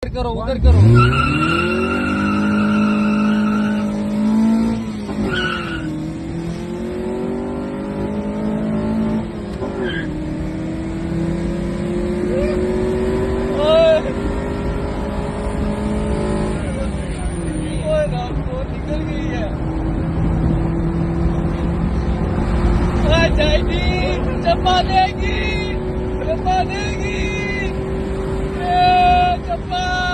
करो उधर करो। निकल गई है जाएगी, चप्पा देगी, चप्पा देगी, चप्पा।